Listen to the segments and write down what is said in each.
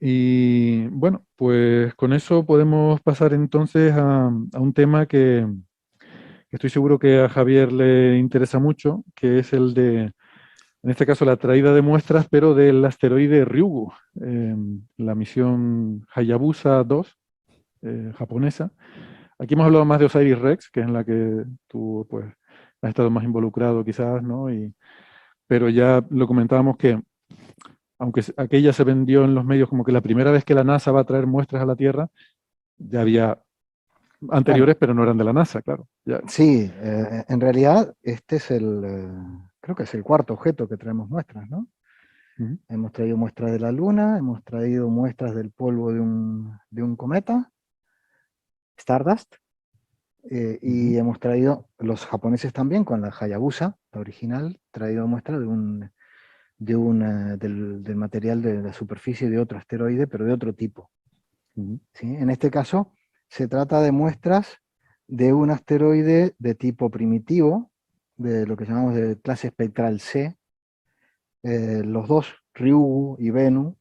Y bueno, pues con eso podemos pasar entonces a un tema que estoy seguro que a Javier le interesa mucho, que es el de, en este caso, la traída de muestras, pero del asteroide Ryugu, la misión Hayabusa 2, japonesa. Aquí hemos hablado más de Osiris-Rex, que es en la que tú pues, has estado más involucrado quizás, ¿no? Pero ya lo comentábamos que, aunque aquella se vendió en los medios como que la primera vez que la NASA va a traer muestras a la Tierra, ya había Bueno, anteriores, pero no eran de la NASA, claro. Ya. sí, en realidad este es creo que es el cuarto objeto que traemos muestras, ¿no? Ujú, Hemos traído muestras de la Luna, hemos traído muestras del polvo de un cometa, Stardust, ujú. y hemos traído, los japoneses también, con la Hayabusa, la original, traído muestras del material de la superficie de otro asteroide, pero de otro tipo. Ujú, ¿Sí? En este caso, se trata de muestras de un asteroide de tipo primitivo, de lo que llamamos de clase espectral C. Los dos, Ryugu y Bennu,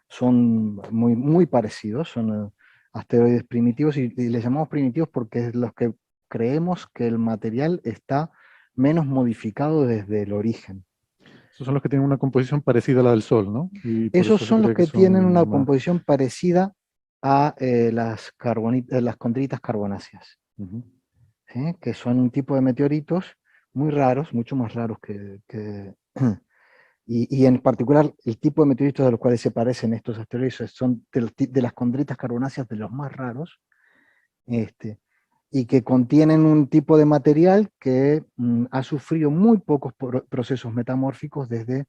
son muy parecidos, son asteroides primitivos y les llamamos primitivos porque es los que creemos que el material está menos modificado desde el origen. Esos son los que tienen una composición parecida a la del Sol, ¿no? Y por Esos eso se son los cree que que tienen una son más. composición parecida a las condritas carbonáceas, Ujú, ¿sí? Que son un tipo de meteoritos muy raros, mucho más raros y en particular el tipo de meteoritos de los cuales se parecen estos asteroides son de las condritas carbonáceas de los más raros, este, y que contienen un tipo de material que ha sufrido muy pocos procesos metamórficos desde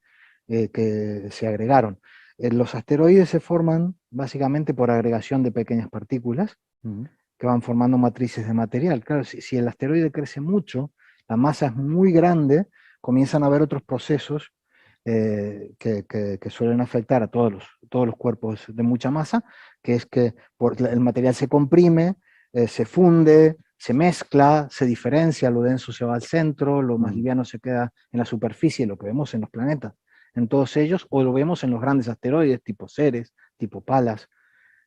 que se agregaron. Los asteroides se forman básicamente por agregación de pequeñas partículas ujú. que van formando matrices de material. Claro, si el asteroide crece mucho, la masa es muy grande, comienzan a haber otros procesos que suelen afectar a todos los cuerpos de mucha masa, que es que el material se comprime, se funde, se mezcla, se diferencia, lo denso se va al centro, lo más Mm. liviano se queda en la superficie, lo que vemos en los planetas, en todos ellos, o lo vemos en los grandes asteroides tipo Ceres, tipo Palas,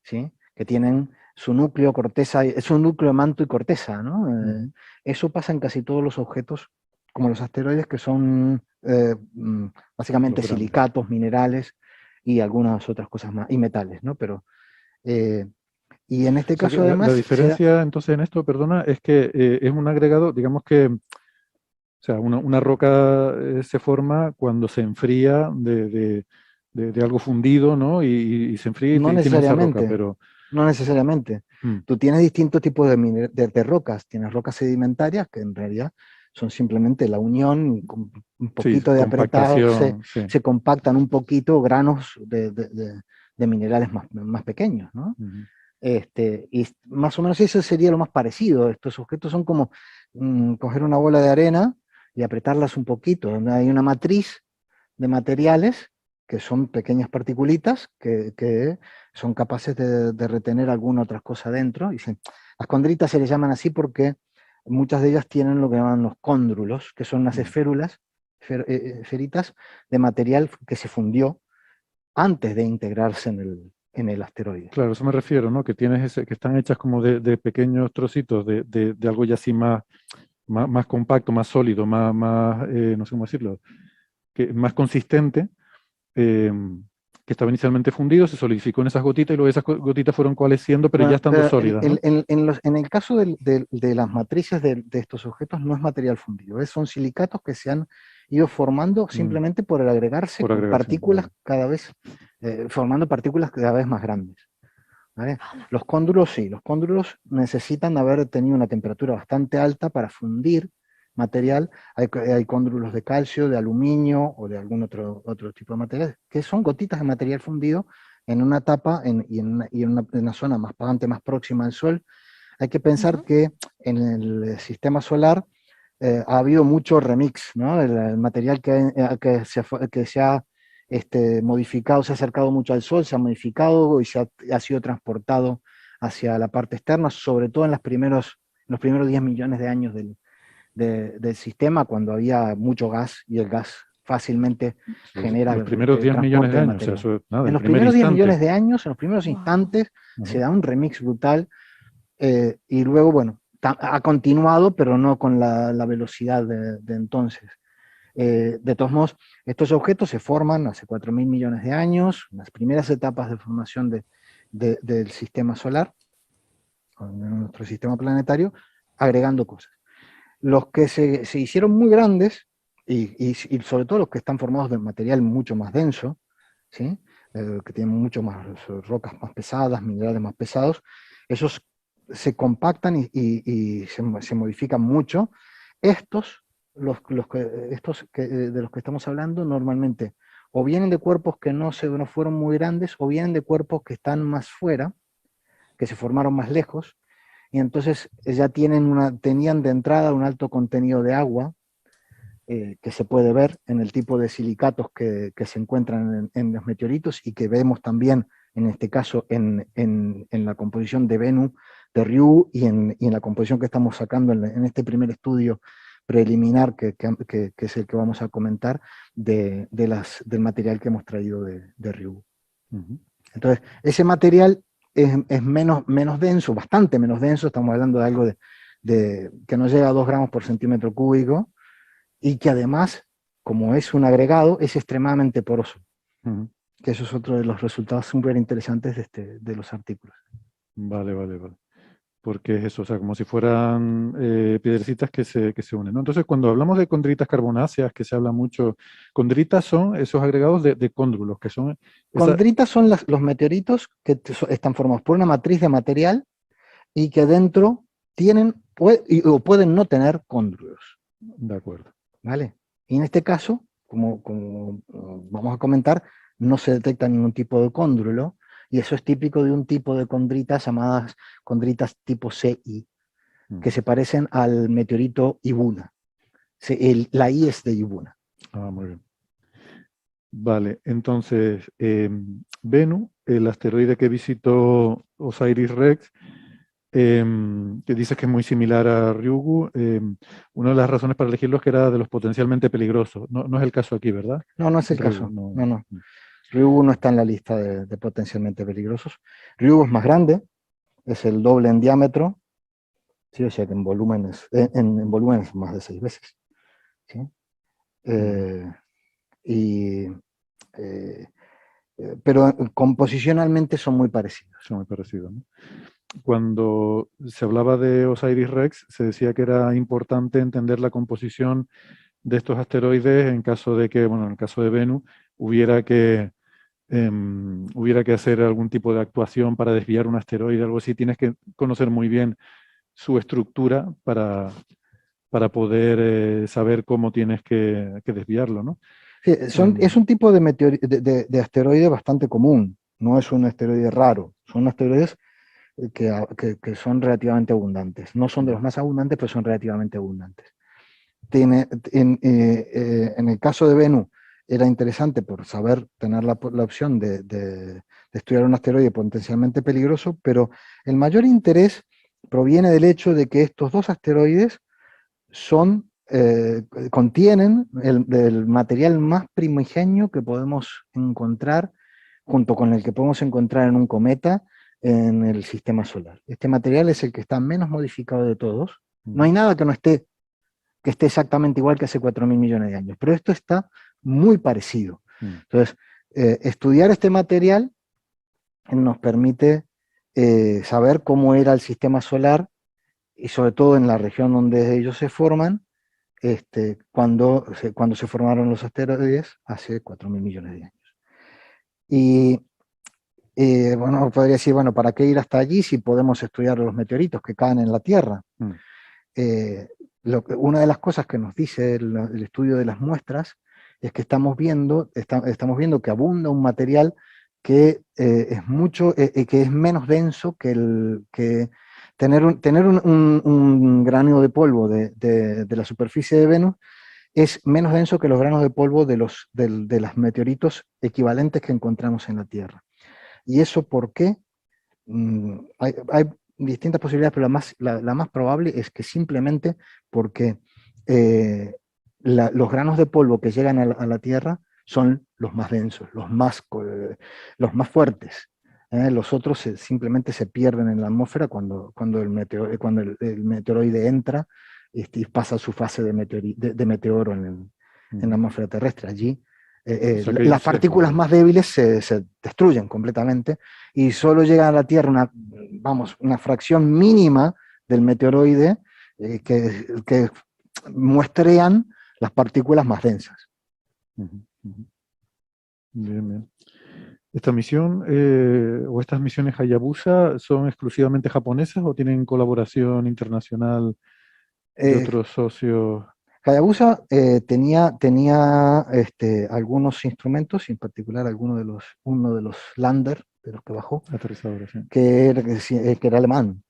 ¿sí? Que tienen su núcleo, corteza, es un núcleo, manto y corteza, ¿no? Ujú. Eso pasa en casi todos los objetos, como los asteroides, que son Los básicamente grandes. silicatos, minerales y algunas otras cosas más, y metales, ¿no? Eh, y en este O sea que caso la además se da, diferencia entonces en esto, perdona, es que es un agregado, digamos que, o sea, una roca se forma cuando se enfría de algo fundido, ¿no? Y se enfría no y tienes esa roca, necesariamente, pero. no necesariamente. Mm, Tú tienes distintos tipos de rocas. Tienes rocas sedimentarias, que en realidad son simplemente la unión, con un sí, poquito de apretado, compactación, sí. se compactan un poquito granos de minerales más pequeños, ¿no? Ujú, Y más o menos eso sería lo más parecido. Estos objetos son como coger una bola de arena y apretarlas un poquito. Donde hay una matriz de materiales que son pequeñas particulitas que son capaces de retener alguna otra cosa dentro. Las condritas se les llaman así porque muchas de ellas tienen lo que llaman los cóndrulos, que son unas mm. esférulas, esferitas de material que se fundió antes de integrarse en el asteroide. Claro, eso me refiero, ¿no? Que tienes que están hechas como de pequeños trocitos de algo ya así más compacto, más sólido, no sé cómo decirlo, más consistente, eh, que estaba inicialmente fundido, se solidificó en esas gotitas y luego esas gotitas fueron coalesciendo, pero ya Bueno, estando sólidas, ¿no? en el caso de las matrices de estos objetos no es material fundido, son silicatos que se han ido formando Mm, simplemente por el agregarse por con agregación, partículas vale. cada vez, formando partículas cada vez más grandes. ¿Vale? Los cóndulos sí, los cóndulos necesitan haber tenido una temperatura bastante alta para fundir material. Hay cóndulos de calcio, de aluminio o de algún otro tipo de material, que son gotitas de material fundido en una etapa en una zona más pagante, más próxima al Sol. Hay que pensar que en el sistema solar ha habido mucho remix, ¿no? El material que se ha modificado, se ha acercado mucho al Sol, se ha modificado y ha sido transportado hacia la parte externa, sobre todo en los primeros 10 millones de años del sistema, cuando había mucho gas y el gas fácilmente Los, genera los primeros 10 millones transporte de de años, o sea, material. eso es nada, En el los primer primeros 10 instante. millones de años, en los primeros Wow. instantes, se Ajá. da un remix brutal, y luego, bueno, ha continuado, pero no con la velocidad de entonces. De todos modos, estos objetos se forman hace 4.000 millones de años, en las primeras etapas de formación del sistema solar, de nuestro sistema planetario, agregando cosas. Los que se hicieron muy grandes, y sobre todo los que están formados de material mucho más denso, ¿sí? Que tienen mucho más rocas más pesadas, minerales más pesados, esos se compactan y se modifican mucho. Estos, de los que estamos hablando, normalmente o vienen de cuerpos que no fueron muy grandes, o vienen de cuerpos que están más fuera, que se formaron más lejos, y entonces ya tenían de entrada un alto contenido de agua, que se puede ver en el tipo de silicatos que se encuentran en los meteoritos, y que vemos también, en este caso, en la composición de Bennu, de Ryugu, y en la composición que estamos sacando en este primer estudio preliminar, que es el que vamos a comentar, del material que hemos traído de Ryugu. Ujú. Entonces, ese material es menos denso, bastante menos denso, estamos hablando de algo que no llega a 2 gramos por centímetro cúbico, y que además, como es un agregado, es extremadamente poroso, Ujú. que eso es otro de los resultados súper interesantes de los artículos. Vale, vale, vale. Porque es eso, o sea, como si fueran piedrecitas que se unen, ¿no? Entonces, cuando hablamos de condritas carbonáceas, que se habla mucho, condritas son esos agregados de cóndrulos, que son esa, Condritas son los meteoritos que están formados por una matriz de material, y que dentro tienen o pueden no tener cóndrulos, de acuerdo. ¿vale? Y en este caso, como vamos a comentar, no se detecta ningún tipo de cóndrulo, y eso es típico de un tipo de condritas llamadas condritas tipo CI, que se parecen al meteorito Ibuna. La I es de Ibuna. Ah, muy bien. Vale, entonces, Bennu, el asteroide que visitó Osiris-Rex, que dices que es muy similar a Ryugu, una de las razones para elegirlo es que era de los potencialmente peligrosos. No, no es el caso aquí, ¿verdad? No, no es el Ryugu, caso. no. No, no. Ryugu no está en la lista de potencialmente peligrosos. Ryugu es más grande, es el doble en diámetro, ¿sí? O sea que en volumen es más de 6 veces. ¿Sí? Y, eh, pero composicionalmente son muy parecidos. Son muy parecidos, ¿no? Cuando se hablaba de Osiris-Rex, se decía que era importante entender la composición de estos asteroides en caso de que, bueno, en el caso de Bennu, hubiera que, hubiera que hacer algún tipo de actuación para desviar un asteroide, algo así. Tienes que conocer muy bien su estructura para poder saber cómo tienes que desviarlo, ¿no? Sí, es un tipo de asteroide bastante común, no es un asteroide raro, son asteroides que son relativamente abundantes. No son de los más abundantes, pero son relativamente abundantes. En el caso de Bennu era interesante por tener la opción de estudiar un asteroide potencialmente peligroso, pero el mayor interés proviene del hecho de que estos dos asteroides contienen el material más primigenio que podemos encontrar, junto con el que podemos encontrar en un cometa en el sistema solar. Este material es el que está menos modificado de todos. No hay nada que esté exactamente igual que hace 4.000 millones de años, pero esto está muy parecido. Entonces, estudiar este material nos permite saber cómo era el sistema solar, y sobre todo en la región donde ellos se forman, cuando se formaron los asteroides hace 4.000 millones de años. Y bueno, podría decir, bueno, ¿para qué ir hasta allí si podemos estudiar los meteoritos que caen en la Tierra? Eh, una de las cosas que nos dice el estudio de las muestras es que estamos viendo que abunda un material que que es menos denso que tener un grano de polvo de la superficie de Venus. Es menos denso que los granos de polvo de los meteoritos equivalentes que encontramos en la Tierra. ¿Y eso por qué? Hay distintas posibilidades, pero la más probable es que simplemente porque los granos de polvo que llegan a la Tierra son los más densos, los más fuertes. Los otros simplemente se pierden en la atmósfera cuando el meteoroide entra y pasa su fase de meteoro en la atmósfera terrestre. Allí las partículas más débiles se destruyen completamente y solo llega a la Tierra una fracción mínima del meteoroide que muestrean las partículas más densas. Bien, bien. ¿Esta misión o estas misiones Hayabusa son exclusivamente japonesas o tienen colaboración internacional de otros socios? Hayabusa tenía algunos instrumentos, en particular uno de los lander, de los que bajó, Aterrizadores, sí. que era alemán.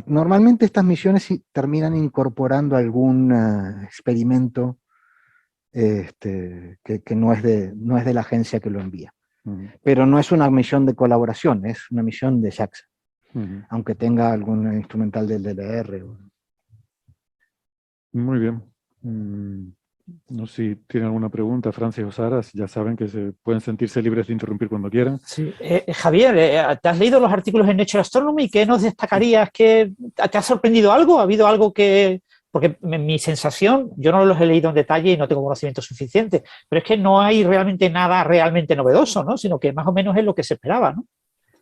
Normalmente estas misiones terminan incorporando algún experimento que no es de la agencia que lo envía. Pero no es una misión de colaboración, es una misión de JAXA, aunque tenga algún instrumental del DLR. Muy bien. No sé si tienen alguna pregunta, Francis o Sara, ya saben que se pueden sentirse libres de interrumpir cuando quieran. Sí. Javier, ¿te has leído los artículos en Nature Astronomy? ¿Qué nos destacarías? ¿Te ha sorprendido algo? ¿Ha habido algo que...? Porque mi sensación, yo no los he leído en detalle y no tengo conocimiento suficiente, pero es que no hay realmente nada realmente novedoso, ¿no? Sino que más o menos es lo que se esperaba, ¿no?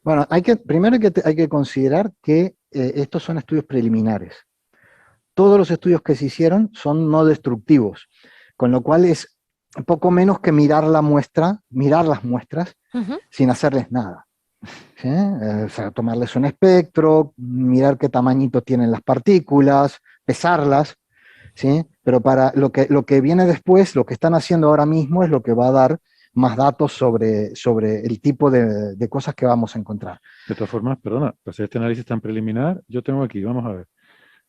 Bueno, primero hay que considerar que estos son estudios preliminares. Todos los estudios que se hicieron son no destructivos, con lo cual es poco menos que mirar las muestras sin hacerles nada. ¿Sí? O sea, tomarles un espectro, mirar qué tamañito tienen las partículas, pesarlas, ¿sí? Pero para lo que viene después, lo que están haciendo ahora mismo es lo que va a dar más datos sobre el tipo de cosas que vamos a encontrar. De todas formas, perdona, para hacer este análisis tan preliminar, yo tengo aquí, vamos a ver.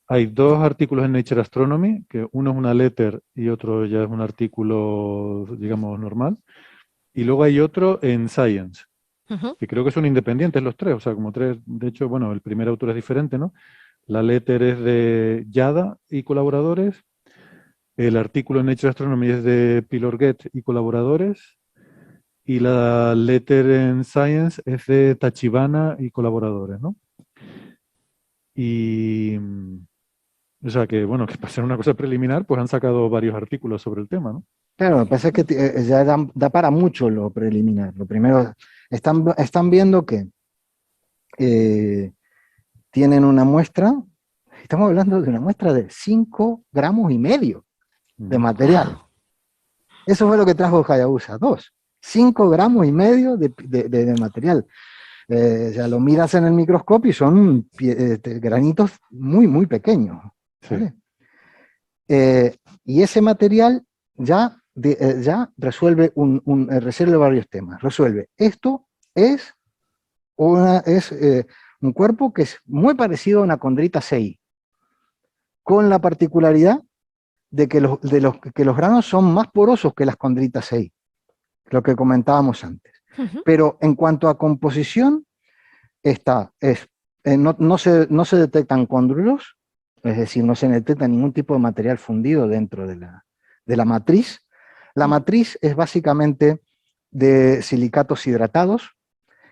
Hay dos artículos en Nature Astronomy, que uno es una letter y otro ya es un artículo, digamos, normal. Y luego hay otro en Science, que creo que son independientes los tres, o sea, como tres, de hecho, bueno, el primer autor es diferente, ¿no? La letter es de Yada y colaboradores, el artículo en Nature Astronomy es de Pilorget y colaboradores, y la letter en Science es de Tachibana y colaboradores, ¿no? Y... O sea que, bueno, que para ser una cosa preliminar, pues han sacado varios artículos sobre el tema, ¿no? Claro, lo que pasa es que ya da para mucho lo preliminar. Lo primero, están viendo que tienen una muestra, estamos hablando de una muestra de 5,5 gramos de material. Eso fue lo que trajo Hayabusa 2, 5,5 gramos de material. Ya lo miras en el microscopio y son granitos muy, muy pequeños. ¿Vale? Y ese material ya resuelve resuelve varios temas. Esto es un cuerpo que es muy parecido a una condrita CI, con la particularidad de que los granos son más porosos que las condritas CI, lo que comentábamos antes. Pero en cuanto a composición, no se detectan cóndrulos, es decir, no se detecta ningún tipo de material fundido dentro de la matriz. La matriz es básicamente de silicatos hidratados.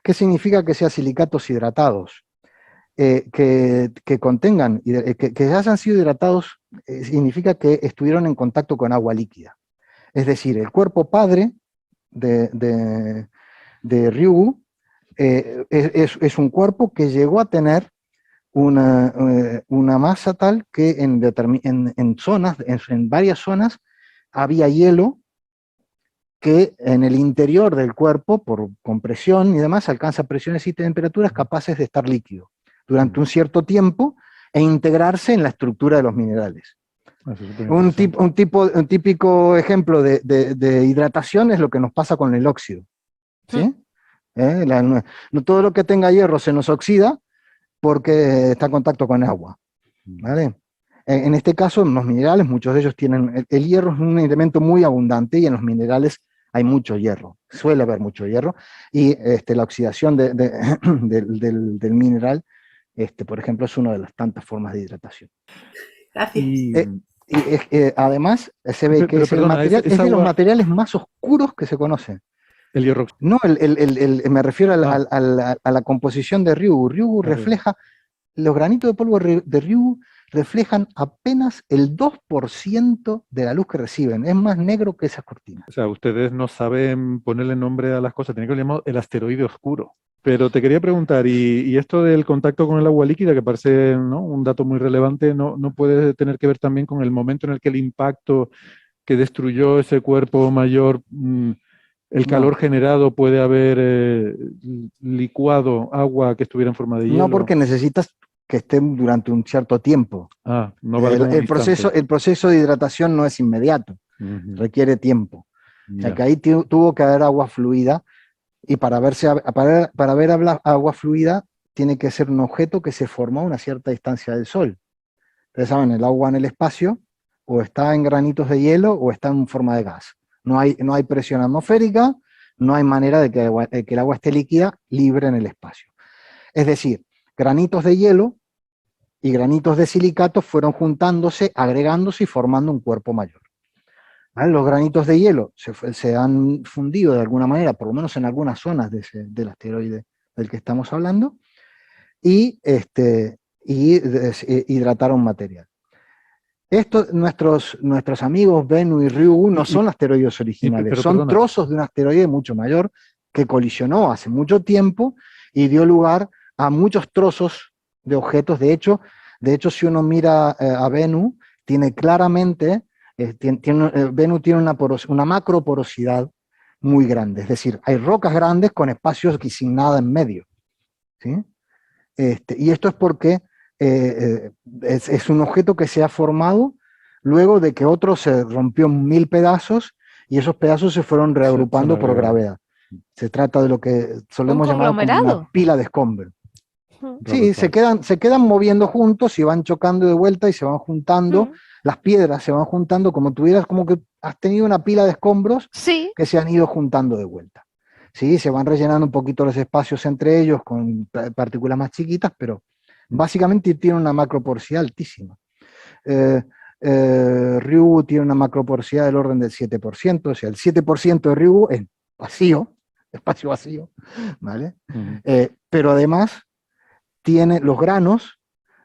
¿Qué significa que sea silicatos hidratados? Que contengan, que hayan sido hidratados, significa que estuvieron en contacto con agua líquida. Es decir, el cuerpo padre de Ryugu es un cuerpo que llegó a tener una masa tal que en varias zonas, había hielo que en el interior del cuerpo, por compresión y demás, alcanza presiones y temperaturas capaces de estar líquido durante un cierto tiempo e integrarse en la estructura de los minerales. Un típico ejemplo de hidratación es lo que nos pasa con el óxido. ¿Sí? No todo lo que tenga hierro se nos oxida porque está en contacto con agua. ¿Vale? En este caso, en los minerales, muchos de ellos tienen... El hierro es un elemento muy abundante y en los minerales hay mucho hierro. Suele haber mucho hierro. Y la oxidación del mineral, por ejemplo, es una de las tantas formas de hidratación. Gracias. además, se ve que Pero es, el perdona, material, es es de los agua, materiales más oscuros que se conocen. el hierro. No, me refiero Ah, a la composición de Ryugu. Ryugu vale, vale. refleja, los granitos de polvo de Ryugu reflejan apenas el 2% de la luz que reciben. Es más negro que esas cortinas. O sea, ustedes no saben ponerle nombre a las cosas, tienen que llamarlo el asteroide oscuro. Pero te quería preguntar, y esto del contacto con el agua líquida, que parece, ¿no?, un dato muy relevante, ¿no puede tener que ver también con el momento en el que el impacto que destruyó ese cuerpo mayor, el calor No, generado puede haber licuado agua que estuviera en forma de no hielo? porque necesitas que estén durante un cierto tiempo. Ah, no vale como un instante. El proceso de hidratación no es inmediato, Ujú, requiere tiempo. O sea que ya, ahí tuvo que haber agua fluida y para ver agua fluida tiene que ser un objeto que se formó a una cierta distancia del Sol. Ustedes saben, el agua en el espacio o está en granitos de hielo o está en forma de gas. No hay presión atmosférica, no hay manera de que el agua esté líquida libre en el espacio. Es decir, granitos de hielo y granitos de silicato fueron juntándose, agregándose y formando un cuerpo mayor. ¿Vale? Los granitos de hielo se han fundido de alguna manera, por lo menos en algunas zonas del asteroide del que estamos hablando, y, hidrataron material. Nuestros amigos Bennu y Ryugu no Y, y- son asteroides originales, pero son perdona, trozos de un asteroide mucho mayor que colisionó hace mucho tiempo y dio lugar a muchos trozos de objetos. De hecho si uno mira a Bennu, tiene claramente, Bennu tiene una macroporosidad muy grande, es decir, hay rocas grandes con espacios sin nada en medio. ¿Sí? Y esto es porque es un objeto que se ha formado luego de que otro se rompió en 1000 pedazos y esos pedazos se fueron son reagrupando por agregados. gravedad. Se trata de lo que Un solemos llamar como una conglomerado. pila de escombros. Sí, Roberto. se quedan moviendo juntos y van chocando de vuelta y se van juntando, las piedras se van juntando como tuvieras, como que has tenido una pila de escombros Sí, que se han ido juntando de vuelta. Sí, se van rellenando un poquito los espacios entre ellos con partículas más chiquitas, pero básicamente tiene una macroporosidad altísima. Ryugu tiene una macroporosidad del orden del 7%, o sea, el 7% de Ryugu es vacío, espacio vacío, ¿vale? Pero además tiene los granos,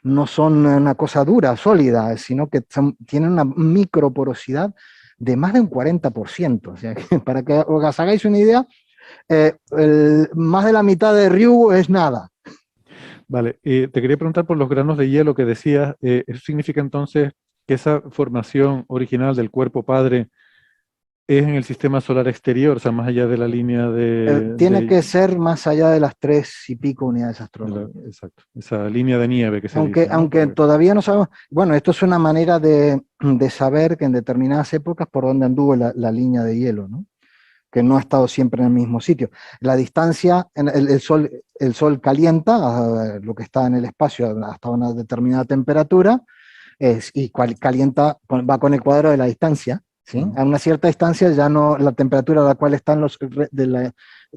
no son una cosa dura, sólida, sino que tienen una microporosidad de más de un 40%. O sea, que para que os hagáis una idea, más de la mitad de Ryugu es nada. Vale, te quería preguntar por los granos de hielo que decías. ¿Eso significa entonces que esa formación original del cuerpo padre es en el sistema solar exterior, o sea, más allá de la línea Tiene que ser más allá de las 3 y pico unidades astronómicas. exacto, esa línea de nieve que se dice, ¿no? Aunque todavía no sabemos, bueno, esto es una manera de saber que en determinadas épocas por dónde anduvo la línea de hielo, ¿no? Que no ha estado siempre en el mismo sitio. La distancia, el sol calienta lo que está en el espacio hasta una determinada temperatura y calienta, va con el cuadro de la distancia. ¿Sí? A una cierta distancia ya no, la temperatura a la cual están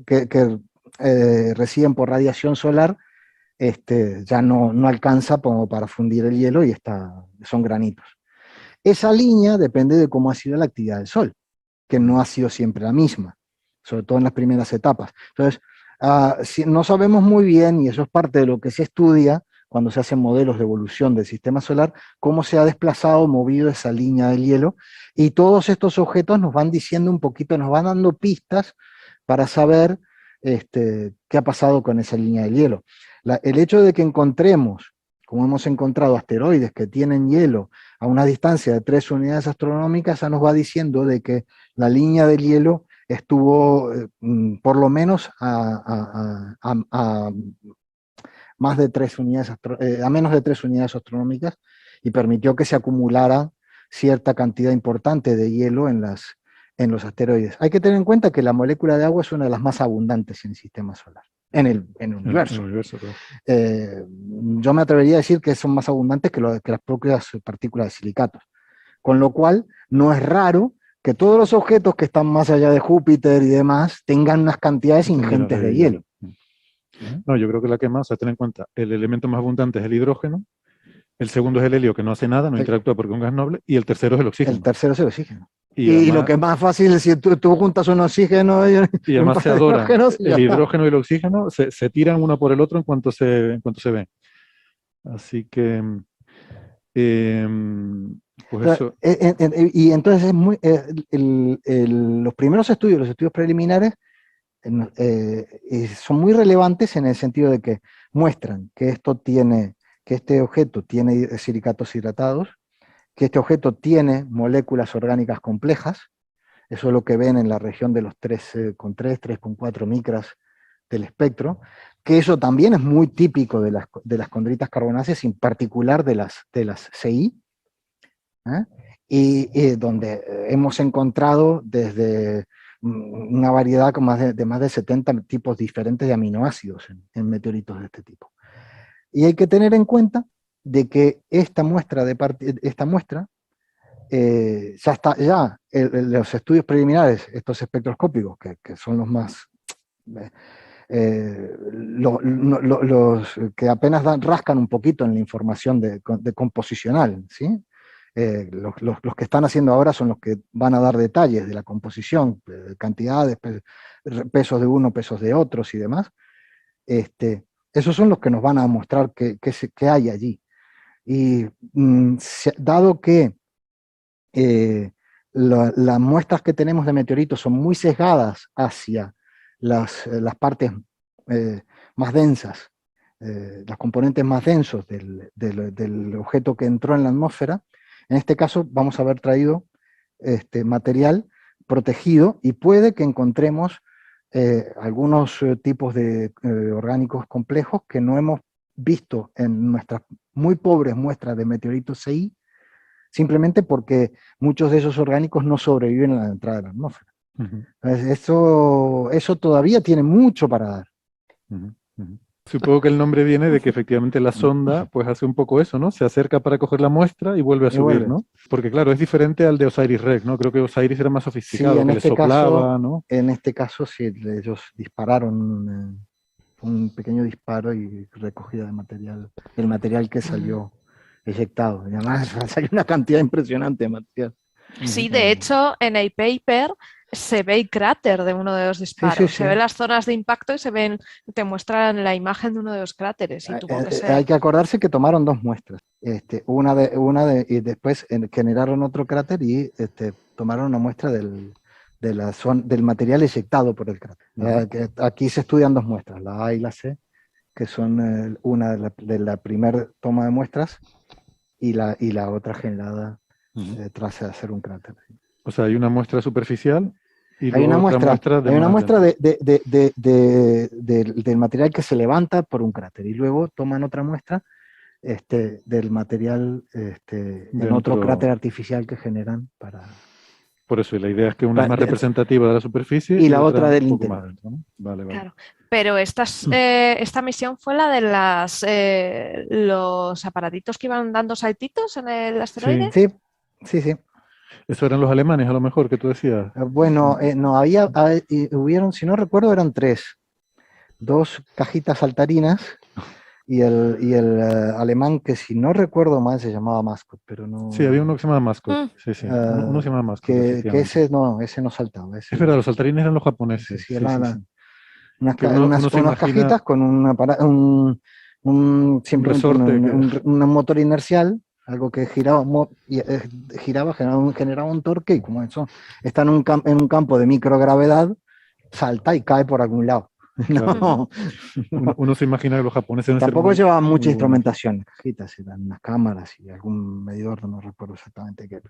que reciben por radiación solar ya no alcanza como para fundir el hielo y son granitos. Esa línea depende de cómo ha sido la actividad del Sol, que no ha sido siempre la misma, sobre todo en las primeras etapas. Entonces, no sabemos muy bien, y eso es parte de lo que se estudia cuando se hacen modelos de evolución del sistema solar, cómo se ha desplazado, movido esa línea del hielo, y todos estos objetos nos van diciendo un poquito, nos van dando pistas para saber qué ha pasado con esa línea del hielo. El hecho de que encontremos, como hemos encontrado asteroides que tienen hielo a una distancia de 3 unidades astronómicas, ya nos va diciendo de que la línea del hielo estuvo por lo menos a más de 3 unidades, a menos de 3 unidades astronómicas y permitió que se acumulara cierta cantidad importante de hielo en los asteroides. Hay que tener en cuenta que la molécula de agua es una de las más abundantes en el sistema solar, en el universo. En el universo, claro. Yo me atrevería a decir que son más abundantes que las propias partículas de silicatos. Con lo cual, no es raro que todos los objetos que están más allá de Júpiter y demás tengan unas cantidades ingentes de hielo. No, yo creo que la que más, o sea, ten en cuenta, el elemento más abundante es el hidrógeno, El segundo es el helio, que no hace nada, no interactúa porque es un gas noble, y el tercero es el oxígeno. El tercero es el oxígeno. Y Y además, lo que es más fácil, si tú juntas un oxígeno y un además par se de adoran. hidrógenos, ya El está. hidrógeno y el oxígeno se tiran uno por el otro en cuanto se ven. Así que, pues O sea, eso. y entonces es muy, los primeros estudios, los estudios preliminares, son muy relevantes en el sentido de que muestran que que este objeto tiene silicatos hidratados, que este objeto tiene moléculas orgánicas complejas. Eso es lo que ven en la región de los 3,4 micras del espectro, que eso también es muy típico de las condritas carbonáceas, en particular de las CI, ¿eh? Y donde hemos encontrado desde una variedad de más de 70 tipos diferentes de aminoácidos en meteoritos de este tipo. Y hay que tener en cuenta de que esta muestra los estudios preliminares, estos espectroscópicos, que son los más, los que apenas rascan un poquito en la información de composicional, ¿sí? Los que están haciendo ahora son los que van a dar detalles de la composición, cantidades, pesos de uno, pesos de otros y demás. Esos son los que nos van a mostrar qué hay allí. Y dado que las muestras que tenemos de meteoritos son muy sesgadas hacia las partes más densas, los componentes más densos del objeto que entró en la atmósfera, en este caso vamos a haber traído material protegido y puede que encontremos algunos tipos de orgánicos complejos que no hemos visto en nuestras muy pobres muestras de meteoritos CI, simplemente porque muchos de esos orgánicos no sobreviven a la entrada de la atmósfera. Eso todavía tiene mucho para dar. Supongo que el nombre viene de que efectivamente la sonda pues hace un poco eso, ¿no? Se acerca para coger la muestra y vuelve a subir, ¿no? Porque claro, es diferente al de Osiris-Rex, ¿no? Creo que Osiris era más sofisticado, sí, que le soplaba, ¿no? En este caso sí, ellos dispararon un pequeño disparo y recogida de material, el material que salió eyectado. Y además salió una cantidad impresionante de material. Sí, de hecho, en el paper se ve el cráter de uno de los disparos. Sí, sí, sí. Se ven las zonas de impacto y te muestran la imagen de uno de los cráteres. Y tuvo que ser... Hay que acordarse que tomaron dos muestras. Y después generaron otro cráter y tomaron una muestra del material eyectado por el cráter. Aquí se estudian dos muestras, la A y la C, que son una de la primera toma de muestras y la otra generada tras hacer un cráter. O sea, hay una muestra superficial y hay una muestra del material que se levanta por un cráter y luego toman otra muestra del material en otro cráter artificial que generan para... Por eso, y la idea es que una es más representativa de la superficie y la otra del un poco interior. más dentro, ¿no? Vale. Claro. Pero esta misión fue la de los aparatitos que iban dando saltitos en el asteroide. Sí. Eso eran los alemanes, a lo mejor, que tú decías. Bueno, no, hubieron, si no recuerdo, eran dos cajitas saltarinas y el alemán, que si no recuerdo mal se llamaba Mascot, pero no... Sí, había uno que se llamaba Mascot. Sí. Uno se llamaba Mascot. Que ese no saltaba. Es verdad, los saltarines eran los japoneses. Sí. Unas cajitas con un motor inercial, algo que generaba un torque, y como eso está en un campo de microgravedad, salta y cae por algún lado. Claro. Uno se imagina que los japoneses... Tampoco llevaban mucha instrumentación, cajitas, eran unas cámaras y algún medidor, no recuerdo exactamente qué.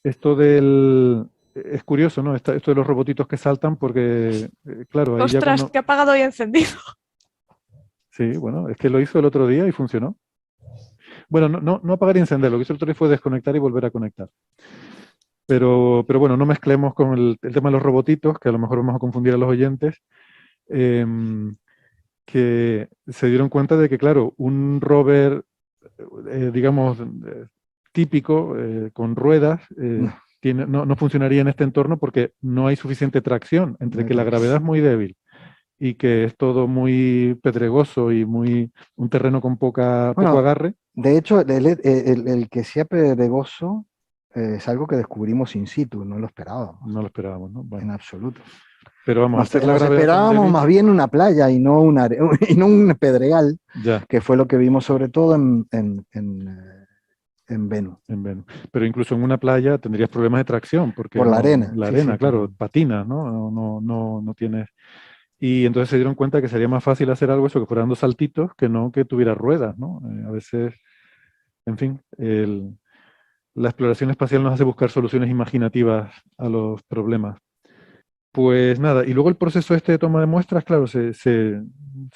Esto es curioso, ¿no? Esto de los robotitos que saltan, porque, claro... Ahí ¡Ostras, que apagado y encendido! Sí, bueno, es que lo hizo el otro día y funcionó. Bueno, no apagar y encender, lo que hizo el otro día fue desconectar y volver a conectar. Pero bueno, no mezclemos con el tema de los robotitos, que a lo mejor vamos a confundir a los oyentes, que se dieron cuenta de que, claro, un rover, digamos, típico, con ruedas, no funcionaría en este entorno porque no hay suficiente tracción entre que la gravedad es muy débil y que es todo muy pedregoso y un terreno con poco agarre. De hecho, el que sea pedregoso es algo que descubrimos in situ, no lo esperábamos, No lo esperábamos, ¿no? Bueno, en absoluto. pero vamos a hacer la Nos gravedad con esperábamos David. más bien una playa y no, y no un pedregal, Ya, que fue lo que vimos sobre todo en Venus. en Venus. Pero incluso en una playa tendrías problemas de tracción, porque Por la arena, la sí, arena, sí, claro, por- patinas, ¿no? No tienes. Y entonces se dieron cuenta que sería más fácil hacer algo eso que fueran 2 saltitos que no que tuviera ruedas, ¿no? A veces, en fin, la exploración espacial nos hace buscar soluciones imaginativas a los problemas. Pues nada, y luego el proceso este de toma de muestras, claro, se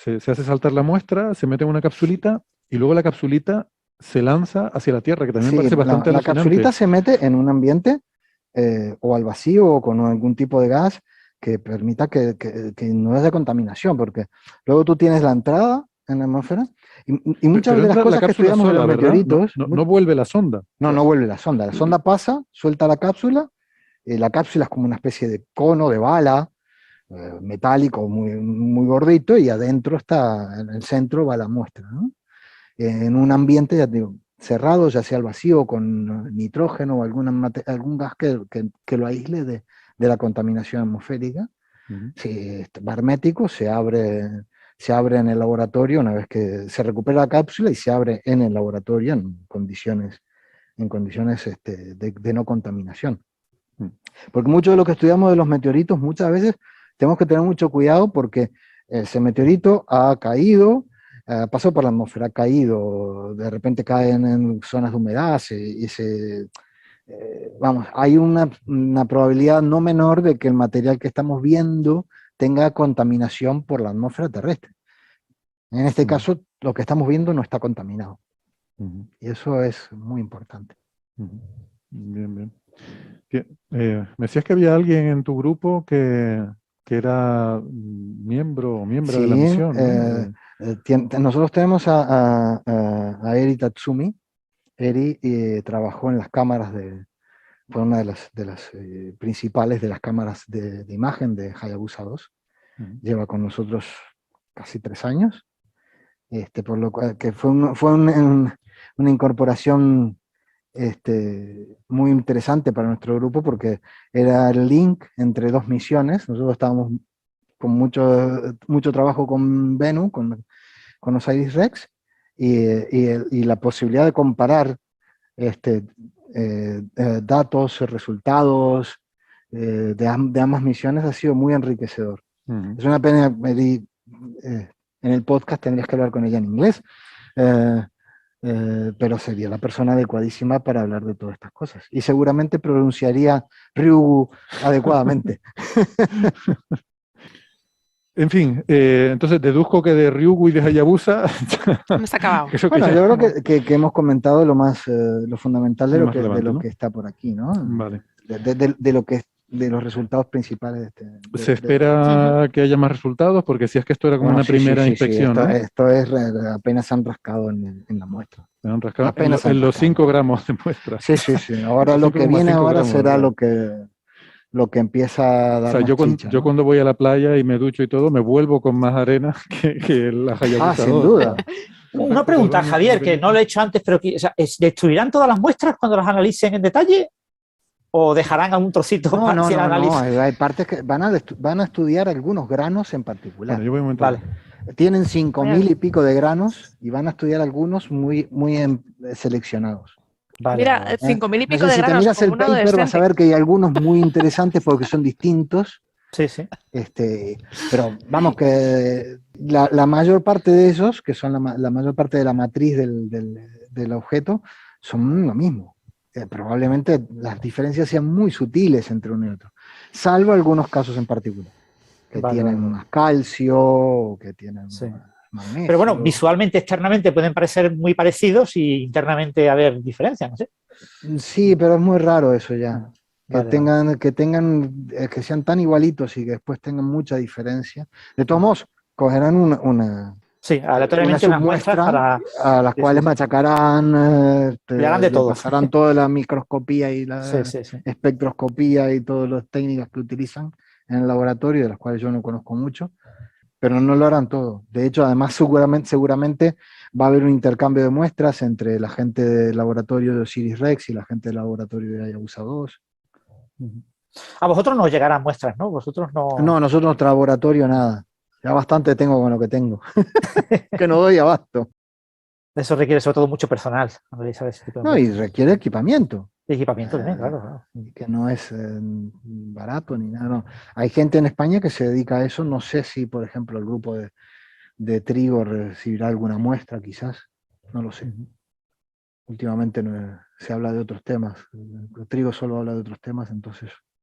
hace saltar la muestra, se mete en una capsulita y luego la capsulita se lanza hacia la Tierra, que también me Sí, parece bastante la alucinante. capsulita se mete en un ambiente o al vacío o con algún tipo de gas que permita que no haya contaminación, porque luego tú tienes la entrada en la atmósfera y muchas Pero de las entra la cosas que cápsula estudiamos de los sola, ¿verdad? meteoritos, No vuelve la sonda. no vuelve la sonda pasa, suelta la cápsula es como una especie de cono de bala metálico muy gordito y adentro está, en el centro va la muestra, ¿no? En un ambiente, ya te digo, cerrado, ya sea al vacío, con nitrógeno o algún gas que lo aísle de la contaminación atmosférica. Ujú. Si va hermético, se abre en el laboratorio una vez que se recupera la cápsula y se abre en el laboratorio en condiciones de no contaminación. Mm. Porque mucho de lo que estudiamos de los meteoritos, muchas veces tenemos que tener mucho cuidado porque ese meteorito ha caído, pasó por la atmósfera, ha caído, de repente caen en zonas de humedad vamos, hay una probabilidad no menor de que el material que estamos viendo tenga contaminación por la atmósfera terrestre. En este caso, lo que estamos viendo no está contaminado. Ujú. Y eso es muy importante. Ujú. Bien, bien. Me decías que había alguien en tu grupo que era miembro o miembro de la Sí, misión, ¿no? nosotros tenemos a Eri Tatsumi. Eri trabajó en las cámaras fue una de las principales de las cámaras de imagen de Hayabusa 2. Ujú. Lleva con nosotros casi 3 años, por lo cual que fue una incorporación muy interesante para nuestro grupo porque era el link entre 2 misiones. Nosotros estábamos con mucho trabajo con Bennu, con Osiris-Rex, y la posibilidad de comparar datos, resultados de ambas misiones ha sido muy enriquecedor. Ujú. Es una pena, Mary, en el podcast tendrías que hablar con ella en inglés, pero sería la persona adecuadísima para hablar de todas estas cosas. Y seguramente pronunciaría Ryugu adecuadamente. En fin, entonces deduzco que de Ryugu y de Hayabusa Hemos acabado. creo que Bueno, ya yo estamos creo que hemos comentado lo fundamental lo más de relevante, lo ¿no? que está por aquí, ¿no? Vale. De los resultados principales ¿Se espera que haya más resultados? Porque si es que esto era como Bueno, una sí, primera sí, inspección, ¿no? esto es apenas han rascado en la muestra. Me han rascado Apenas han en los rascado. 5 gramos de muestra. Sí. Ahora Los lo que viene 5,5 ahora gramos, será claro. lo que empieza a O sea, darnos chicha, yo ¿no? cuando voy a la playa y me ducho y todo, me vuelvo con más arena que la Hayabusa Sin 2. duda. Una Por pregunta, lo Javier, que no pequeñito. lo he hecho antes, pero o sea, ¿destruirán todas las muestras cuando las analicen en detalle? ¿O dejarán algún trocito sin No. análisis? Hay partes que van a estudiar algunos granos en particular. Bueno, yo voy un momento. Vale. Tienen 5.000 y pico de granos y van a estudiar algunos muy seleccionados. Vale, Mira, vale. 5.000 y No pico sé, de si te granos, miras como el un paper vas a adolescente. ver que hay algunos muy interesantes porque son distintos. Sí, sí. Pero vamos, que la mayor parte de esos, que son la mayor parte de la matriz del objeto, son lo mismo. Probablemente las diferencias sean muy sutiles entre uno y otro, salvo algunos casos en particular, que Vale, tienen vale. más calcio, o que tienen Sí. más magnesio. Pero bueno, visualmente, externamente pueden parecer muy parecidos y internamente haber diferencias, no sé. Sí, pero es muy raro eso ya. Vale, Que sean tan igualitos y que después tengan mucha diferencia. De todos modos, cogerán una sí, una aleatoriamente unas muestras submuestra para. a las Sí, cuales sí. machacarán, Le harán de le todo. pasarán toda la microscopía y Sí, la sí, sí. espectroscopía y todas las técnicas que utilizan en el laboratorio, de las cuales yo no conozco mucho, pero no lo harán todo. De hecho, además seguramente va a haber un intercambio de muestras entre la gente del laboratorio de Osiris Rex y la gente del laboratorio de Hayabusa 2. A vosotros no os llegarán muestras, ¿no? Vosotros no... No, nosotros nuestro laboratorio nada. Ya bastante tengo con lo que tengo. Que no doy abasto. Eso requiere sobre todo mucho personal, analizar ese tipo de No, y muestras. requiere equipamiento. Y equipamiento también, claro, claro. Que no es barato ni nada. No. Hay gente en España que se dedica a eso. No sé si, por ejemplo, el grupo de Trigo recibirá alguna muestra, quizás. No lo sé. Últimamente se habla de otros temas. Trigo solo habla de otros temas, entonces